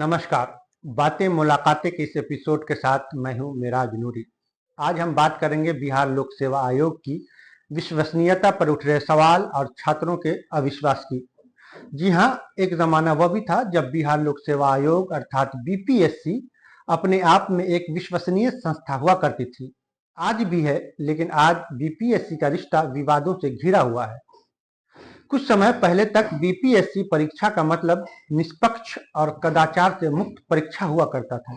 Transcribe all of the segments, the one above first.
नमस्कार। बातें मुलाकातें के इस एपिसोड के साथ मैं हूं मिराज नूरी। आज हम बात करेंगे बिहार लोक सेवा आयोग की विश्वसनीयता पर उठ रहे सवाल और छात्रों के अविश्वास की। जी हां, एक जमाना वह भी था जब बिहार लोक सेवा आयोग अर्थात बीपीएससी अपने आप में एक विश्वसनीय संस्था हुआ करती थी। आज भी है, लेकिन आज बीपीएससी का रिश्ता विवादों से घिरा हुआ है। कुछ समय पहले तक बीपीएससी परीक्षा का मतलब निष्पक्ष और कदाचार से मुक्त परीक्षा हुआ करता था।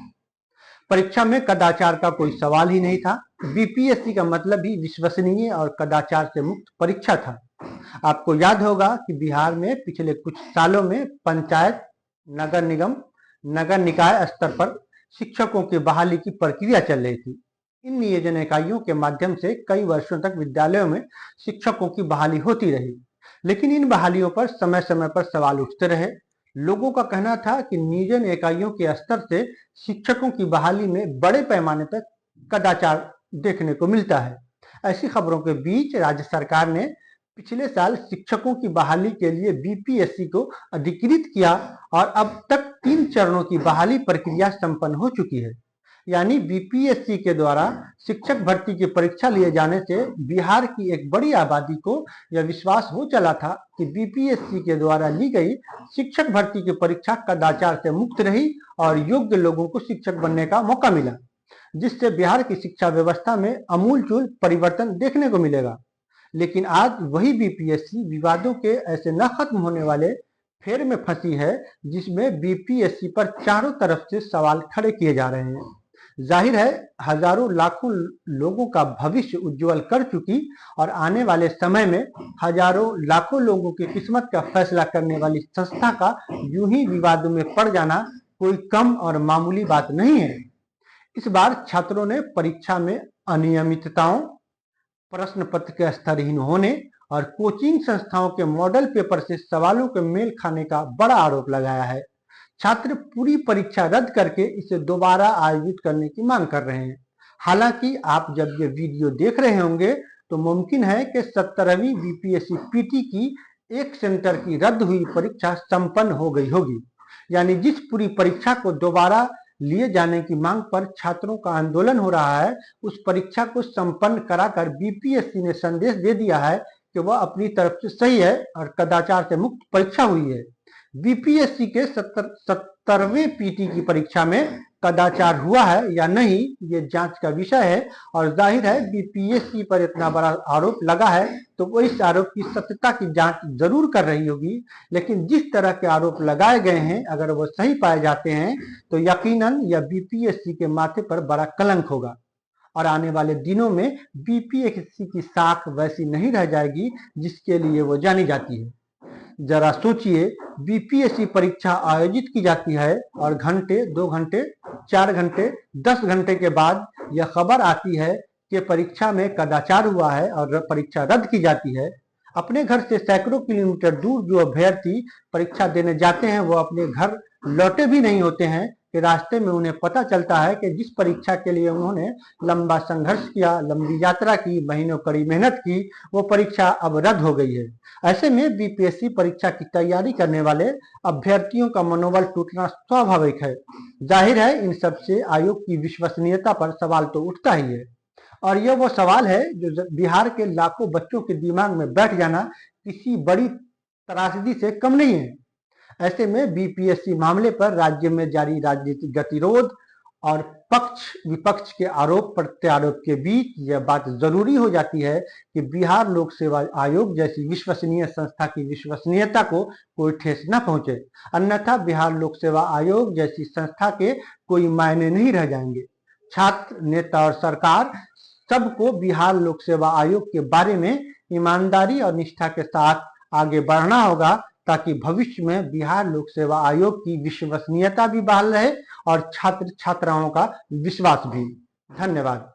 परीक्षा में कदाचार का कोई सवाल ही नहीं था। बीपीएससी का मतलब ही विश्वसनीय और कदाचार से मुक्त परीक्षा था। आपको याद होगा कि बिहार में पिछले कुछ सालों में पंचायत, नगर निगम, नगर निकाय स्तर पर शिक्षकों की बहाली की प्रक्रिया चल रही थी। इन नियोजन इकाइयों के माध्यम से कई वर्षों तक विद्यालयों में शिक्षकों की बहाली होती रही, लेकिन इन बहालियों पर समय समय पर सवाल उठते रहे। लोगों का कहना था कि नियोजन इकाइयों के स्तर से शिक्षकों की बहाली में बड़े पैमाने पर कदाचार देखने को मिलता है। ऐसी खबरों के बीच राज्य सरकार ने पिछले साल शिक्षकों की बहाली के लिए बीपीएससी को अधिकृत किया और अब तक 3 चरणों की बहाली प्रक्रिया संपन्न हो चुकी है। यानी बीपीएससी के द्वारा शिक्षक भर्ती की परीक्षा लिए जाने से बिहार की एक बड़ी आबादी को यह विश्वास हो चला था कि बीपीएससी के द्वारा ली गई शिक्षक भर्ती की परीक्षा कदाचार से मुक्त रही और योग्य लोगों को शिक्षक बनने का मौका मिला, जिससे बिहार की शिक्षा व्यवस्था में अमूलचूल परिवर्तन देखने को मिलेगा। लेकिन आज वही बीपीएससी विवादों के ऐसे न खत्म होने वाले फेर में फंसी है, जिसमें बीपीएससी पर चारों तरफ से सवाल खड़े किए जा रहे हैं। जाहिर है, हजारों लाखों लोगों का भविष्य उज्जवल कर चुकी और आने वाले समय में हजारों लाखों लोगों की किस्मत का फैसला करने वाली संस्था का यूं ही विवादों में पड़ जाना कोई कम और मामूली बात नहीं है। इस बार छात्रों ने परीक्षा में अनियमितताओं, प्रश्न पत्र के स्तरहीन होने और कोचिंग संस्थाओं के मॉडल पेपर से सवालों के मेल खाने का बड़ा आरोप लगाया है। छात्र पूरी परीक्षा रद्द करके इसे दोबारा आयोजित करने की मांग कर रहे हैं। हालांकि आप जब ये वीडियो देख रहे होंगे तो मुमकिन है कि 17वीं बीपीएससी पीटी की एक सेंटर की रद्द हुई परीक्षा संपन्न हो गई होगी। यानी जिस पूरी परीक्षा को दोबारा लिए जाने की मांग पर छात्रों का आंदोलन हो रहा है, उस परीक्षा को संपन्न कराकर बीपीएससी ने संदेश दे दिया है कि वह अपनी तरफ से सही है और कदाचार से मुक्त परीक्षा हुई है। बीपीएससी के 70वें पीटी की परीक्षा में कदाचार हुआ है या नहीं, ये जांच का विषय है। और जाहिर है, बीपीएससी पर इतना बड़ा आरोप लगा है तो वो इस आरोप की सत्यता की जांच जरूर कर रही होगी। लेकिन जिस तरह के आरोप लगाए गए हैं, अगर वो सही पाए जाते हैं तो यकीनन यह बीपीएससी के माथे पर बड़ा कलंक होगा और आने वाले दिनों में बीपीएससी की साख वैसी नहीं रह जाएगी जिसके लिए वो जानी जाती है। जरा सोचिए, बीपीएससी परीक्षा आयोजित की जाती है और घंटे, 2 घंटे, 4 घंटे, 10 घंटे के बाद यह खबर आती है कि परीक्षा में कदाचार हुआ है और परीक्षा रद्द की जाती है। अपने घर से सैकड़ों किलोमीटर दूर जो अभ्यर्थी परीक्षा देने जाते हैं, वो अपने घर लौटे भी नहीं होते हैं कि रास्ते में उन्हें पता चलता है कि जिस परीक्षा के लिए उन्होंने लंबा संघर्ष किया, लंबी यात्रा की, महीनों कड़ी मेहनत की, वो परीक्षा अब रद्द हो गई है। ऐसे में बीपीएससी परीक्षा की तैयारी करने वाले अभ्यर्थियों का मनोबल टूटना स्वाभाविक है। जाहिर है, इन सब से आयोग की विश्वसनीयता पर सवाल तो उठता ही है और यह वो सवाल है जो बिहार के लाखों बच्चों के दिमाग में बैठ जाना किसी बड़ी त्रासदी से कम नहीं है। ऐसे में बीपीएससी मामले पर राज्य में जारी राजनीतिक गतिरोध और पक्ष विपक्ष के आरोप प्रत्यारोप के बीच यह बात जरूरी हो जाती है कि बिहार लोक सेवा आयोग जैसी विश्वसनीय संस्था की विश्वसनीयता को कोई ठेस न पहुंचे, अन्यथा बिहार लोक सेवा आयोग जैसी संस्था के कोई मायने नहीं रह जाएंगे। छात्र, नेता और सरकार सबको बिहार लोक सेवा आयोग के बारे में ईमानदारी और निष्ठा के साथ आगे बढ़ना होगा, ताकि भविष्य में बिहार लोक सेवा आयोग की विश्वसनीयता भी बहाल रहे और छात्र छात्राओं का विश्वास भी। धन्यवाद।